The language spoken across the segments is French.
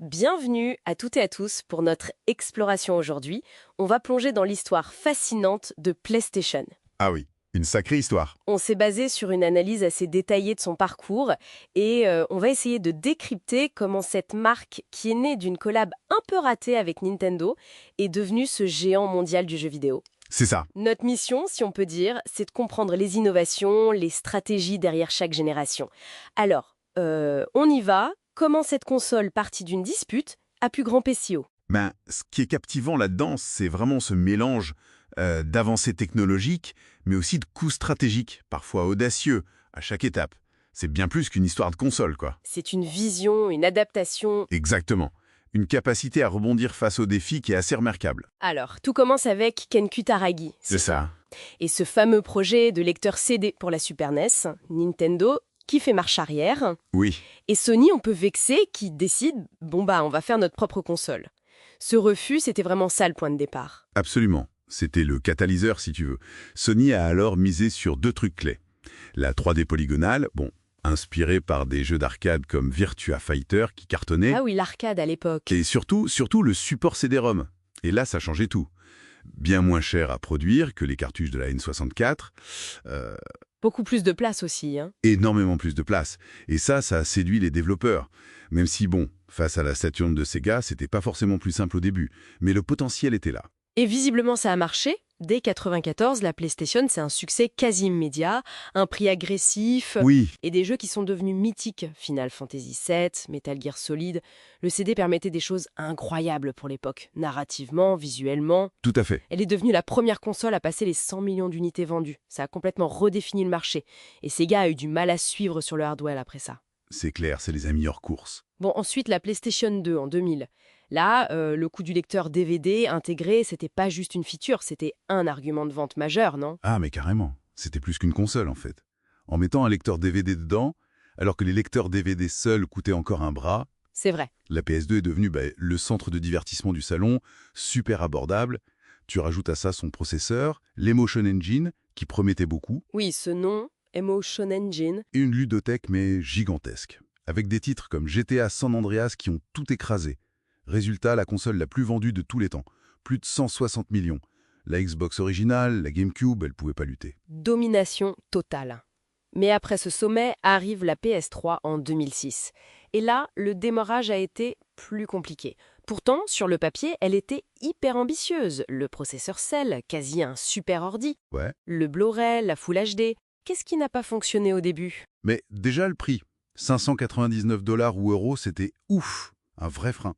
Bienvenue à toutes et à tous pour notre exploration aujourd'hui. On va plonger dans l'histoire fascinante de PlayStation. Ah oui, une sacrée histoire. On s'est basé sur une analyse assez détaillée de son parcours et on va essayer de décrypter comment cette marque, qui est née d'une collab un peu ratée avec Nintendo, est devenue ce géant mondial du jeu vidéo. C'est ça. Notre mission, si on peut dire, c'est de comprendre les innovations, les stratégies derrière chaque génération. Alors, on y va. Comment cette console partie d'une dispute a pu grimper si haut? Ben, ce qui est captivant là-dedans, c'est vraiment ce mélange d'avancées technologiques, mais aussi de coups stratégiques, parfois audacieux, à chaque étape. C'est bien plus qu'une histoire de console, quoi. C'est une vision, une adaptation. Exactement. Une capacité à rebondir face aux défis qui est assez remarquable. Alors, tout commence avec Ken Kutaragi. C'est ça. Et ce fameux projet de lecteur CD pour la Super NES, Nintendo, qui fait marche arrière. Oui, Et Sony, on peut vexer, qui décide, on va faire notre propre console. Ce refus, c'était vraiment ça le point de départ. absolument. C'était le catalyseur, si tu veux. Sony a alors misé sur deux trucs clés. La 3D polygonale, inspirée par des jeux d'arcade comme Virtua Fighter qui cartonnaient, Ah oui, l'arcade à l'époque. et surtout le support CD-ROM. Et là, ça changeait tout. Bien moins cher à produire que les cartouches de la N64, Beaucoup plus de place aussi, hein. énormément plus de place. Et ça a séduit les développeurs. Même si, face à la Saturn de Sega, c'était pas forcément plus simple au début. Mais le potentiel était là. Et visiblement, ça a marché. Dès 1994, la PlayStation, c'est un succès quasi immédiat, un prix agressif Oui, et des jeux qui sont devenus mythiques. Final Fantasy VII, Metal Gear Solid. Le CD permettait des choses incroyables pour l'époque, narrativement, visuellement. tout à fait. Elle est devenue la première console à passer les 100 millions d'unités vendues. Ça a complètement redéfini le marché. Et Sega a eu du mal à suivre sur le hardware après ça. C'est clair, c'est les amis hors course. Bon, ensuite, la PlayStation 2 en 2000. Là, le coût du lecteur DVD intégré, c'était pas juste une feature, c'était un argument de vente majeur, non? Ah, mais carrément. C'était plus qu'une console, en fait. En mettant un lecteur DVD dedans, alors que les lecteurs DVD seuls coûtaient encore un bras, C'est vrai. la PS2 est devenue le centre de divertissement du salon, super abordable. Tu rajoutes à ça son processeur, l'Emotion Engine, qui promettait beaucoup, Oui, ce nom, Emotion Engine. et une ludothèque mais gigantesque, avec des titres comme GTA San Andreas qui ont tout écrasé. Résultat, la console la plus vendue de tous les temps, plus de 160 millions. La Xbox originale, la GameCube, elle pouvait pas lutter. Domination totale. Mais après ce sommet arrive la PS3 en 2006. Et là, le démarrage a été plus compliqué. Pourtant, sur le papier, elle était hyper ambitieuse. Le processeur Cell, quasi un super ordi. Ouais. Le Blu-ray, la Full HD. Qu'est-ce qui n'a pas fonctionné au début? Mais déjà le prix, 599 $ ou euros, c'était ouf, un vrai frein.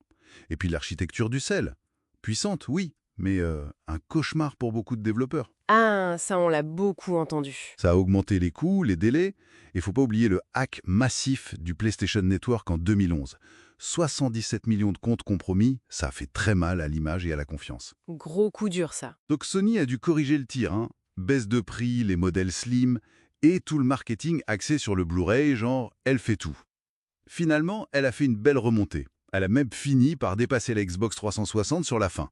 Et puis l'architecture du sel, puissante, oui, mais un cauchemar pour beaucoup de développeurs. Ah, ça on l'a beaucoup entendu. Ça a augmenté les coûts, les délais, et faut pas oublier le hack massif du PlayStation Network en 2011. 77 millions de comptes compromis, ça a fait très mal à l'image et à la confiance. Gros coup dur ça. Donc Sony a dû corriger le tir, hein. Baisse de prix, les modèles slim, et tout le marketing axé sur le Blu-ray, genre elle fait tout. Finalement, elle a fait une belle remontée. Elle a même fini par dépasser la Xbox 360 sur la fin.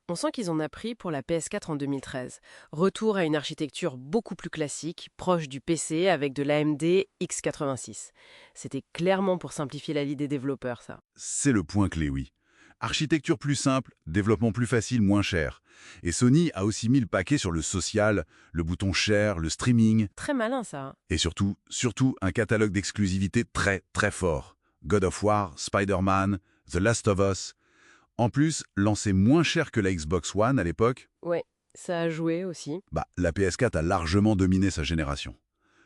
On sent qu'ils en ont pris pour la PS4 en 2013. Retour à une architecture beaucoup plus classique, proche du PC avec de l'AMD x86. C'était clairement pour simplifier la vie des développeurs, ça. C'est le point clé, oui. Architecture plus simple, développement plus facile, moins cher. Et Sony a aussi mis le paquet sur le social, le bouton share, le streaming, Très malin, ça. et surtout un catalogue d'exclusivités très très fort. God of War, Spider-Man, The Last of Us. En plus, lancé moins cher que la Xbox One à l'époque, Ouais, ça a joué aussi. la PS4 a largement dominé sa génération.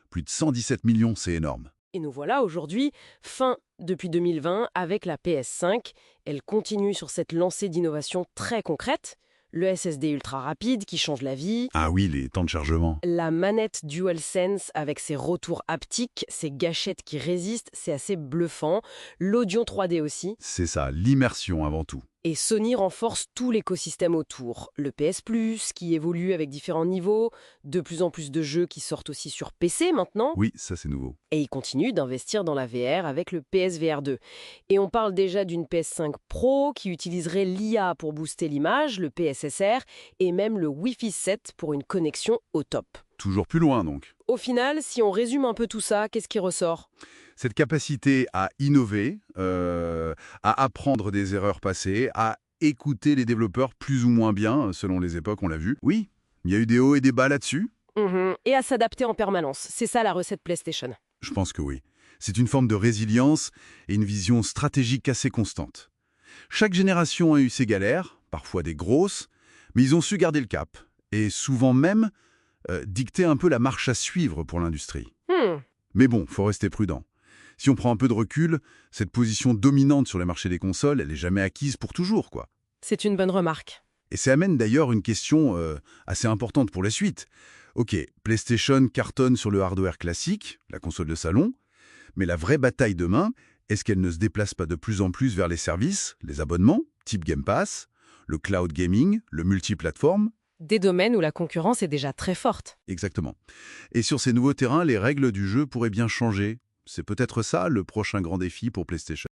Plus de 117 millions, c'est énorme. Et nous voilà aujourd'hui, fin depuis 2020, avec la PS5. Elle continue sur cette lancée d'innovation très concrète. Le SSD ultra rapide qui change la vie. Ah oui, les temps de chargement. La manette DualSense avec ses retours haptiques, ses gâchettes qui résistent, c'est assez bluffant. L'audio 3D aussi. C'est ça, l'immersion avant tout. Et Sony renforce tout l'écosystème autour. Le PS Plus qui évolue avec différents niveaux, de plus en plus de jeux qui sortent aussi sur PC maintenant. Oui, ça c'est nouveau. Et il continue d'investir dans la VR avec le PSVR 2. Et on parle déjà d'une PS5 Pro qui utiliserait l'IA pour booster l'image, le PSSR et même le Wi-Fi 7 pour une connexion au top. Toujours plus loin donc. Au final, si on résume un peu tout ça, qu'est-ce qui ressort? Cette capacité à innover, à apprendre des erreurs passées, à écouter les développeurs plus ou moins bien, selon les époques, on l'a vu. Oui, il y a eu des hauts et des bas là-dessus. Et à s'adapter en permanence. C'est ça la recette PlayStation. Je pense que oui. C'est une forme de résilience et une vision stratégique assez constante. Chaque génération a eu ses galères, parfois des grosses, mais ils ont su garder le cap, et souvent même dicter un peu la marche à suivre pour l'industrie. Hmm, Mais bon, faut rester prudent. Si on prend un peu de recul, cette position dominante sur le marché des consoles, elle n'est jamais acquise pour toujours, quoi. c'est une bonne remarque. Et ça amène d'ailleurs une question assez importante pour la suite. Ok, PlayStation cartonne sur le hardware classique, la console de salon, mais la vraie bataille demain, est-ce qu'elle ne se déplace pas de plus en plus vers les services, les abonnements, type Game Pass, le cloud gaming, le multiplateforme? Des domaines où la concurrence est déjà très forte. Exactement. Et sur ces nouveaux terrains, les règles du jeu pourraient bien changer. C'est peut-être ça le prochain grand défi pour PlayStation.